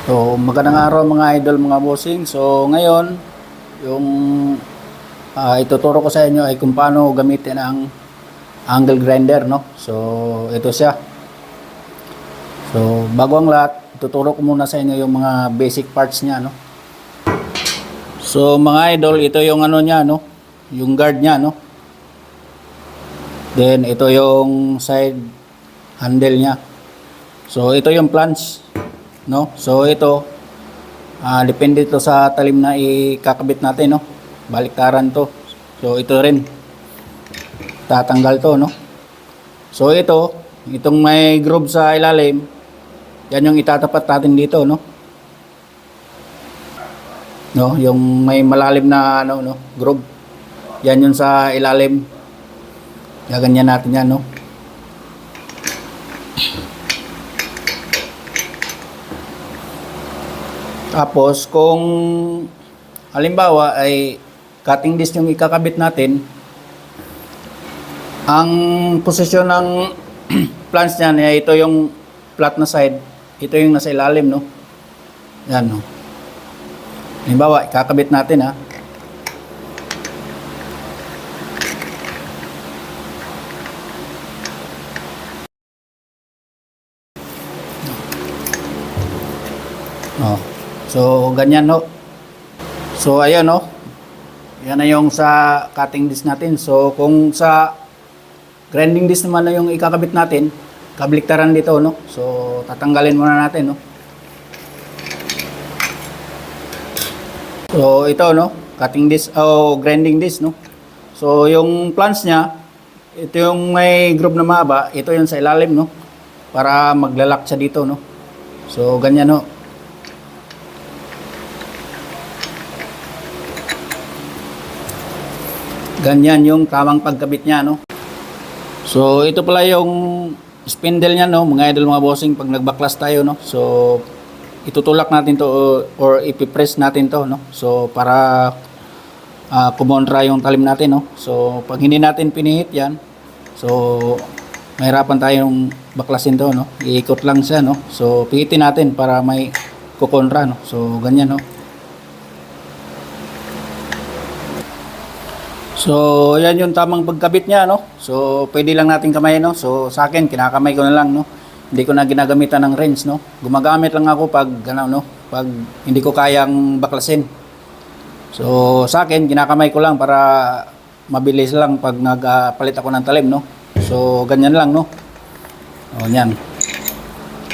So, magandang araw mga idol, mga bossing. So, ngayon, yung ituturo ko sa inyo ay kung paano gamitin ang angle grinder, no? So, ito siya. So, bago ang lahat, ituturo ko muna sa inyo yung mga basic parts niya, no? So, mga idol, ito yung ano niya, no? Yung guard niya, no? Then, ito yung side handle niya. So, ito yung flange, no? So, ito depende to sa talim na ikakabit natin, no? Baliktaran to. So ito rin tatanggal to, no? So itong may groove sa ilalim, yan yung itatapat natin dito, no? No, yung may malalim na ano, no, groove. Yan yung sa ilalim. Gaganyan natin yan, no? Tapos kung halimbawa ay cutting disc yung ikakabit natin, ang posisyon ng flange niyan ay ito yung flat na side, ito yung nasa ilalim, no? Yan, no? Halimbawa, ikakabit natin, ha? Oh. So, ganyan, no? So, ayan, no? Yan na yung sa cutting disc natin. So, kung sa grinding disc naman na yung ikakabit natin, kabaliktaran dito, no? So, tatanggalin muna natin, no? So, ito, no? Cutting disc, o grinding disc, no? So, yung flange niya, ito yung may groove na mahaba, ito yung sa ilalim, no? Para maglalak siya dito, no? So, ganyan, no? Ganyan yung tamang pagkabit niya, no? So, ito pala yung spindle niya, no? Mga idol, mga bossing, pag nagbaklas tayo, no? So, itutulak natin to or ipipress natin to, no? So, para kumontra yung talim natin, no? So, pag hindi natin pinihit yan, so, mahirapan tayong baklasin to, no? Iikot lang siya, no? So, pihitin natin para may kukontra, no? So, ganyan, no? So, yan yung tamang pagkabit niya, no? So, pwede lang natin kamay, no? So, sa akin, kinakamay ko na lang, no? Hindi ko na ginagamitan ng wrench, no? Gumagamit lang ako pag, ano, no? Pag hindi ko kayang baklasin. So, sa akin, kinakamay ko lang para mabilis lang pag nagpalit ako ng talim, no? So, ganyan lang, no? O, yan.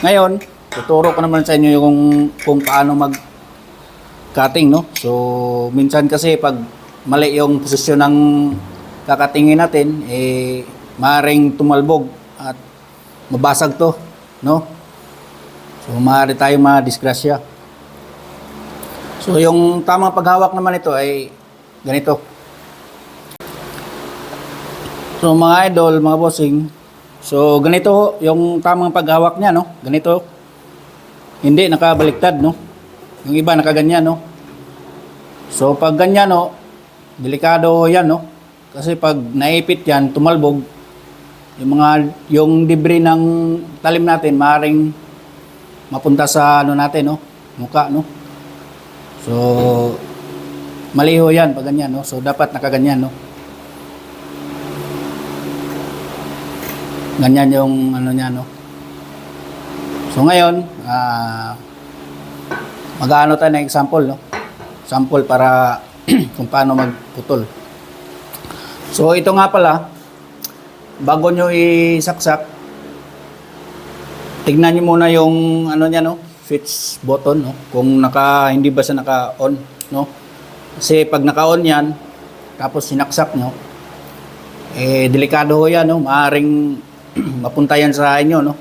Ngayon, tuturo ko naman sa inyo yung kung paano mag-cutting, no? So, minsan kasi pag mali yung posisyon ng kakatingin natin, eh, maaaring tumalbog at mabasag to, no? So, maaari tayong madisgrasya. So, yung tamang paghawak naman ito ay ganito. So, mga idol, mga bossing, so, ganito yung tamang paghawak niya, no? Ganito. Hindi nakabaliktad, no? Yung iba nakaganyan, no? So, pag ganyan, no, delikado yan, no? Kasi pag naipit yan, tumalbog, yung debris ng talim natin maaaring mapunta sa ano natin, no? Mukha, no? So, maliho yan pag ganyan, no? So, dapat nakaganyan, no? Ganyan yung ano niya, no? So, ngayon, mag-aano tayo ng example, no? Sample para kung paano magputol. So ito nga pala, bago nyo isaksak, tignan nyo muna yung ano niya, no, switch button, no, kung hindi ba siya naka-on, no. Kasi pag naka-on yan, tapos sinaksak nyo, eh delikado ho yan, no, maaring mapunta yan sa inyo, no,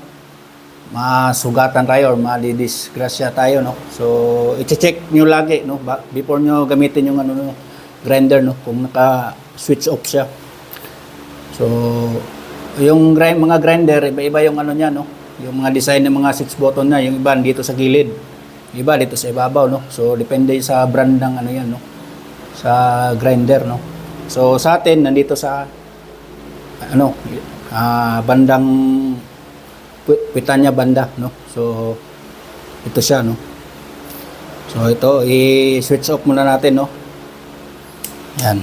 masugatan tayo or madidisgrasya tayo, no. So i-check nyo lagi, no, before nyo gamitin yung ano, no, grinder, no, kung naka switch off siya. So yung mga grinder, iba-iba yung ano niya, no, yung mga design ng mga switch button na, yung iba dito sa gilid, iba dito sa ibabaw, no. So depende sa brand ng ano yan, no, sa grinder, no. So sa atin nandito sa ano, bandang Pitanya banda, no. So ito siya, no. So ito, i-switch off muna natin, no. Yan.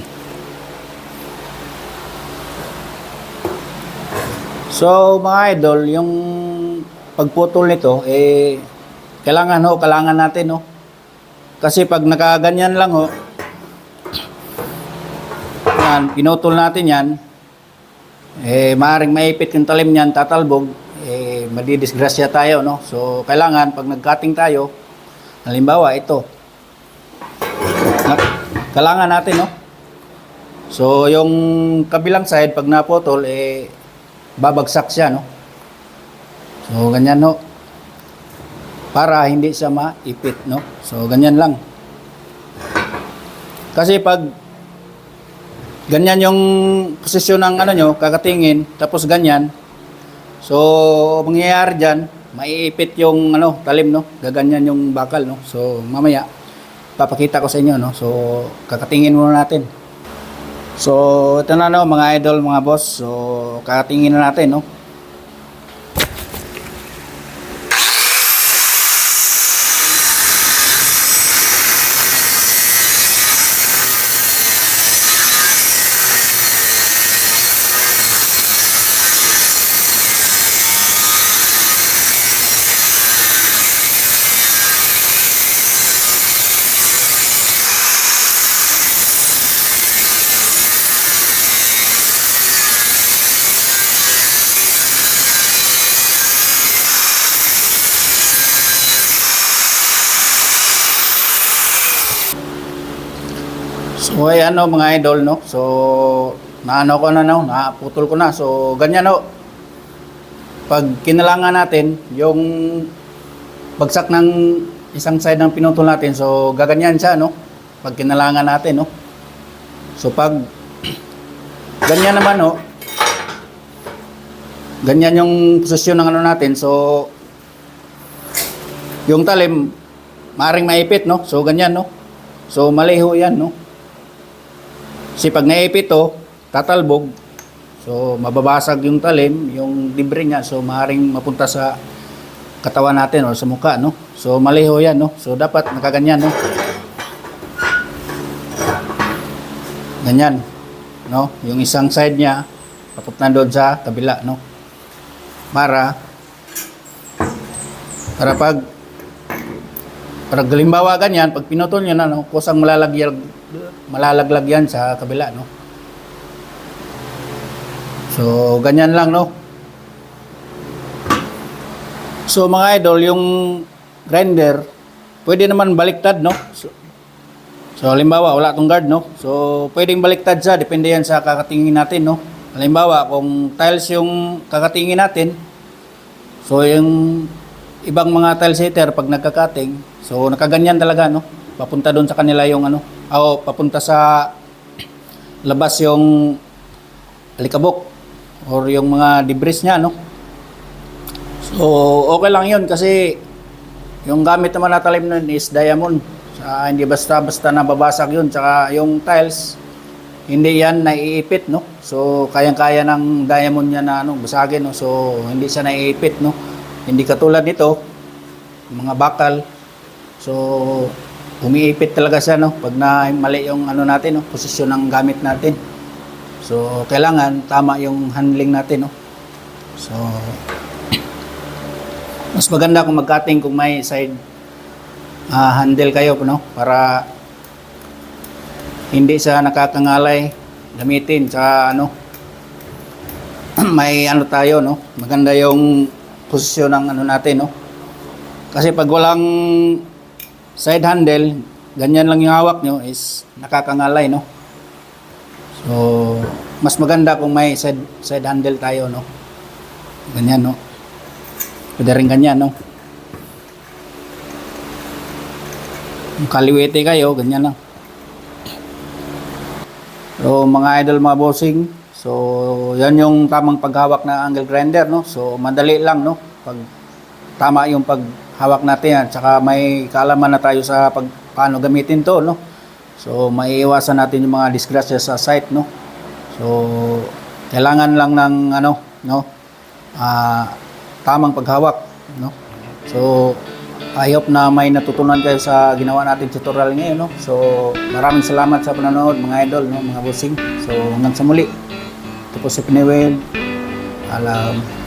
So mga idol, yung pagputol nito, kailangan natin, no. Kasi pag nakaganyan lang, ho, yan, pinutol natin yan, maaaring maipit yung talim niyan, tatalbog, madidisgrasya tayo, no. So kailangan pag nag-cutting tayo, halimbawa ito, kailangan natin, no. So yung kabilang side pag naputol, babagsak siya, no. So ganyan, no, para hindi siya maipit, no. So ganyan lang. Kasi pag ganyan yung posisyon ng ano nyo, kakatingin, tapos ganyan, so mangyayari dyan, maiipit yung ano, talim, no, gaganyan yung bakal, no. So mamaya papakita ko sa inyo, no. So kakatingin muna natin. So ito na, no, mga idol, mga boss. So kakatingin na natin, no. So ay ano mga idol, no. So naano ko na, no, naputol ko na. So ganyan, no. Pag kinalangan natin yung bagsak ng isang side ng pinutol natin, so gaganyan siya, no. Pag kinalangan natin, no. So pag ganyan naman, no, ganyan yung posisyon ng ano natin, so yung talim maaring maipit, no. So ganyan, no. So maliho yan, no. Kasi pag naipit to, tatalbog, so mababasag yung talim, yung debris niya, so maaaring mapunta sa katawan natin o sa mukha, no. So maliho yan, no. So dapat nakaganyan, no. Ganyan, no. Yung isang side niya papunta doon sa kabila, no. Para halimbawa ganyan, pag pinutol niyo na, no, kusang malalaglag yan sa kabila, no. So ganyan lang, no. So mga idol, yung grinder pwede naman baliktad, no. So halimbawa wala tong guard, no. So pwedeng baliktad siya, depende yan sa kakatingin natin, no. Halimbawa kung tiles yung kakatingin natin, so yung ibang mga tile setter pag nagka-cutting, so nakaganyan talaga, no. Papunta doon sa kanila yung ano, papunta sa labas yung alikabok or yung mga debris niya, no. So okay lang yun kasi yung gamit naman na talim nun is diamond. Hindi basta-basta nababasag yun. Tsaka yung tiles, hindi yan naiipit, no. So kayang-kaya ng diamond niya na ano, basagin, no. So hindi siya naiipit, no. Hindi katulad nito, mga bakal. So umiipit talaga siya, no, pag na mali yung ano natin, no, posisyon ng gamit natin. So kailangan tama yung handling natin, no. So mas maganda kung mag-cutting kung may side handle kayo, no, para hindi siya nakakangalay gamitin sa ano. May ano tayo, no, maganda yung posisyon ng ano natin, no. Kasi pag walang side handle, ganyan lang yung hawak nyo, is nakakangalay, no. So mas maganda kung may side handle tayo, no. Ganyan, no. Pwede rin ganyan, no. Yung kaliwete kayo, ganyan lang. So mga idol, mga bossing, so yan yung tamang paghawak na angle grinder, no. So madali lang, no, pag tama yung paghawak natin yan, tsaka may kaalaman na tayo sa paano gamitin to, no. So maiiwasan natin yung mga disgrasya sa site, no. So kailangan lang ng ano, no, tamang paghawak, no. So I hope na may natutunan kayo sa ginawa natin tutorial ngayon, no? So, maraming salamat sa panonood, mga idol, no? Mga bossing. So, hanggang sa muli. Ito po si Pinewell. Alam.